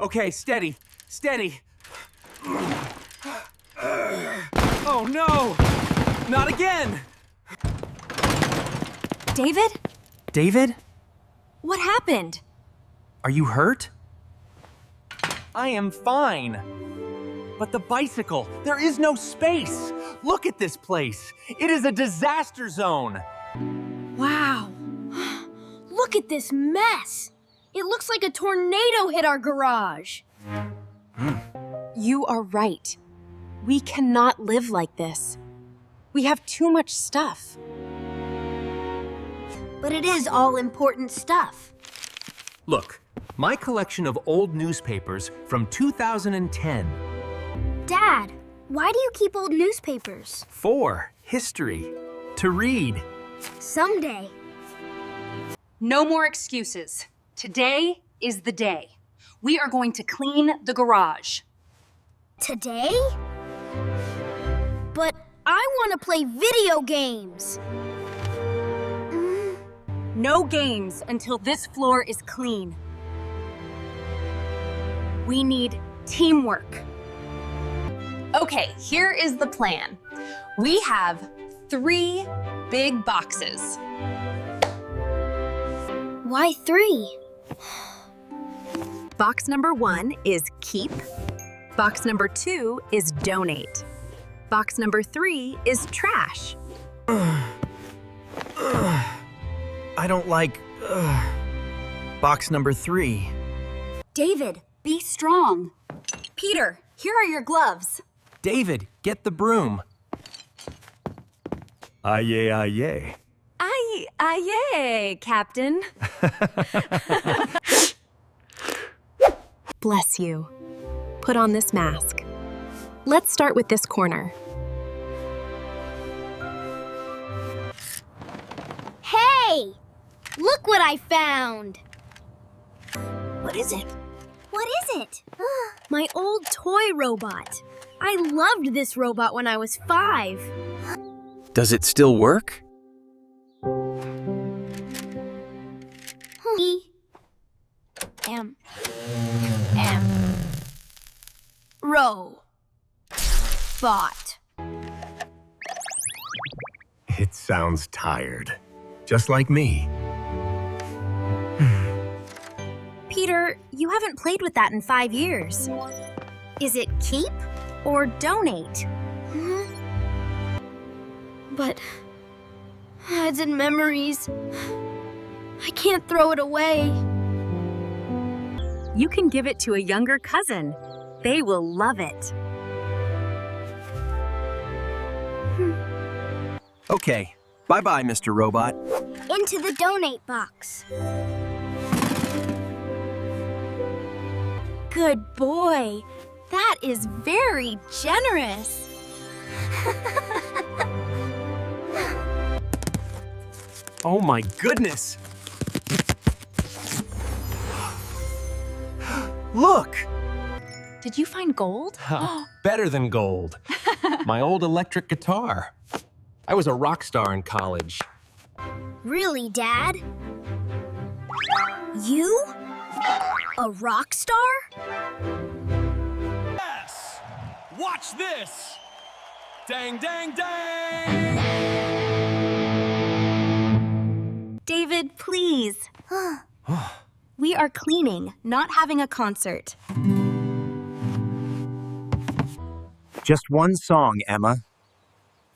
Okay, steady, steady. Oh no! Not again! David? David? What happened? Are you hurt? I am fine. But the bicycle, there is no space. Look at this place. It is a disaster zone. Wow. Look at this mess. It looks like a tornado hit our garage. You are right. We cannot live like this. We have too much stuff. But it is all important stuff. Look, my collection of old newspapers from 2010. Dad, why do you keep old newspapers? For history, to read. Someday. No more excuses. Today is the day. We are going to clean the garage. Today? But I want to play video games. No games until this floor is clean. We need teamwork. Okay, here is the plan. We have 3 big boxes. Why 3? Box number 1 is keep. Box number 2 is donate. Box number 3 is trash. I don't like box number 3. David, be strong. Peter, here are your gloves. David, get the broom. Aye, aye. Aye, Captain. Bless you. Put on this mask. Let's start with this corner. Hey! Look what I found! What is it? What is it? My old toy robot. I loved this robot when I was 5. Does it still work? Bot. It sounds tired. Just like me. Peter, you haven't played with that in 5 years. Is it keep or donate? But it's in memories. I can't throw it away. You can give it to a younger cousin. They will love it. Okay, bye-bye, Mr. Robot. Into the donate box. Good boy. That is very generous. Oh my goodness! Look! Did you find gold? Better than gold. My old electric guitar. I was a rock star in college. Really, Dad? You? A rock star? Yes! Watch this! Dang, dang, dang! David, please. We are cleaning, not having a concert. Just one song, Emma.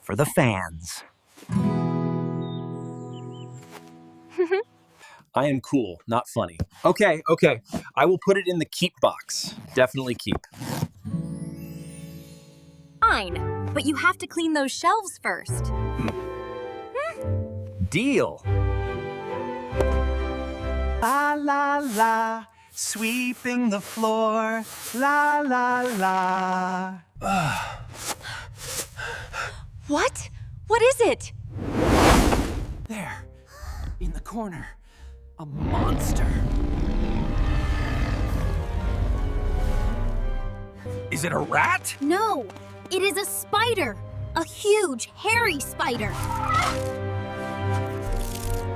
For the fans. I am cool, not funny. Okay. I will put it in the keep box. Definitely keep. Fine, but you have to clean those shelves first. Deal. La la la, sweeping the floor. La la la. What? What is it? There, in the corner, a monster. Is it a rat? No, it is a spider. A huge, hairy spider.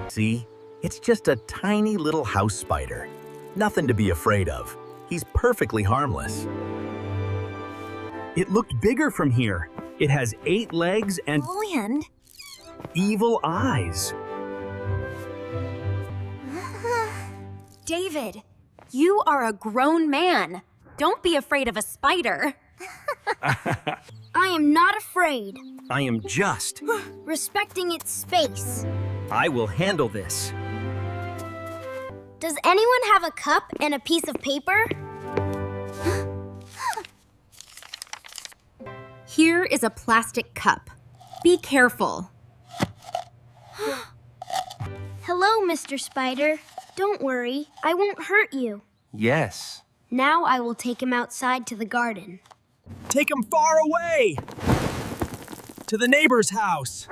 See? It's just a tiny little house spider. Nothing to be afraid of. He's perfectly harmless. It looked bigger from here. It has 8 legs and And evil eyes. David, you are a grown man. Don't be afraid of a spider. I am not afraid. I am just. Respecting its space. I will handle this. Does anyone have a cup and a piece of paper? Here is a plastic cup. Be careful. Hello, Mr. Spider. Don't worry, I won't hurt you. Yes. Now I will take him outside to the garden. Take him far away! To the neighbor's house.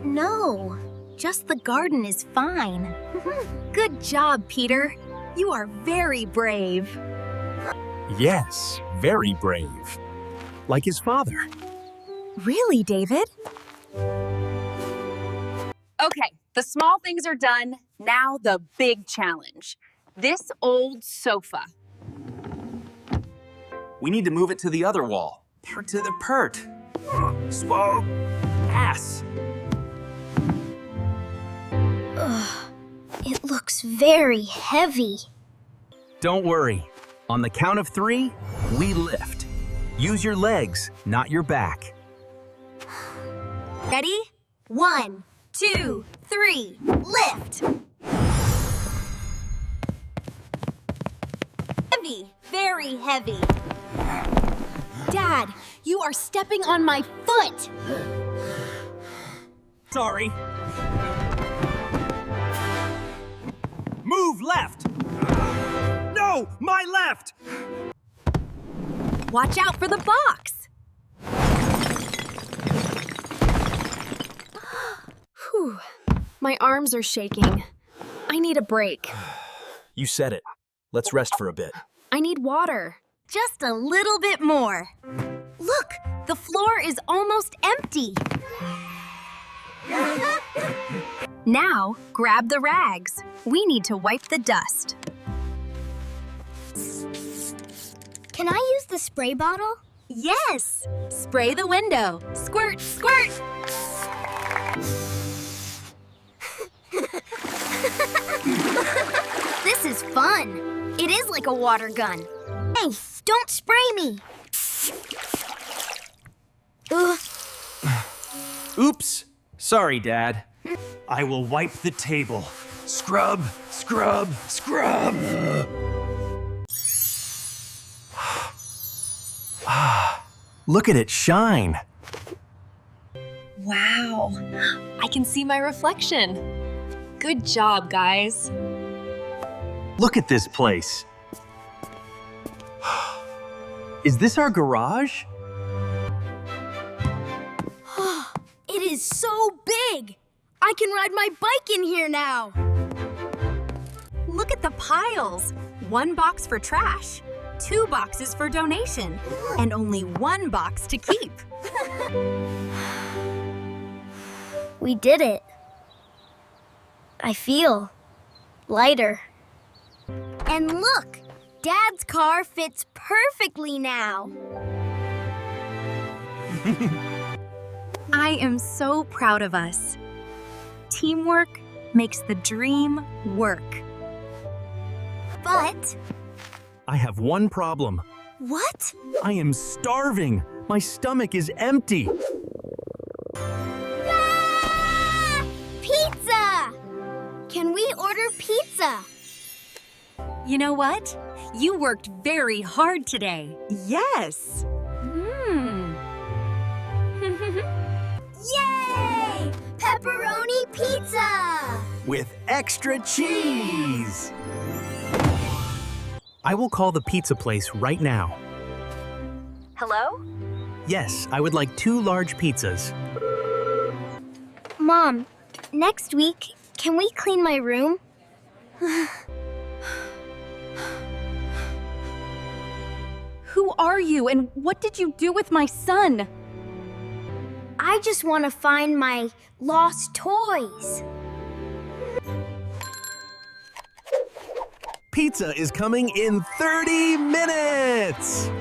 No, just the garden is fine. Good job, Peter. You are very brave. Yes, very brave. Like his father. Really, David? Okay, the small things are done. Now the big challenge. This old sofa. We need to move it to the other wall. Or to the pert. Swole. Ass. It looks very heavy. Don't worry. On the count of 3, we lift. Use your legs, not your back. Ready? 1, 2, 3, lift! Heavy, very heavy. Dad, you are stepping on my foot! Sorry. Move left! No, my left! Watch out for the box! Whew. My arms are shaking. I need a break. You said it. Let's rest for a bit. I need water. Just a little bit more. Look, the floor is almost empty. Now, grab the rags. We need to wipe the dust. Can I use the spray bottle? Yes! Spray the window. Squirt, squirt! This is fun. It is like a water gun. Hey, don't spray me. Ugh. Oops. Sorry, Dad. I will wipe the table. Scrub, scrub, scrub. Look at it shine. Wow, I can see my reflection. Good job, guys. Look at this place. Is this our garage? It is so big. I can ride my bike in here now. Look at the piles. 1 box for trash, 2 boxes for donation, and only 1 box to keep. We did it. I feel lighter. And look, Dad's car fits perfectly now. I am so proud of us. Teamwork makes the dream work. But I have one problem. what? I am starving. My stomach is empty. Ah! Pizza! Can we order pizza? You know what? You worked very hard today. Yes. Yay! Pepperoni pizza! With extra cheese. I will call the pizza place right now. Hello? Yes, I would like 2 large pizzas. Mom, next week, can we clean my room? Who are you and what did you do with my son? I just want to find my lost toys. pizza is coming in 30 minutes!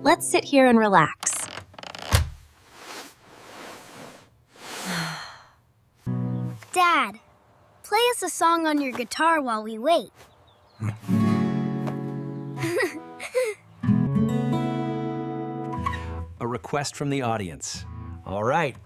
Let's sit here and relax. Dad, play us a song on your guitar while we wait. A request from the audience. All right,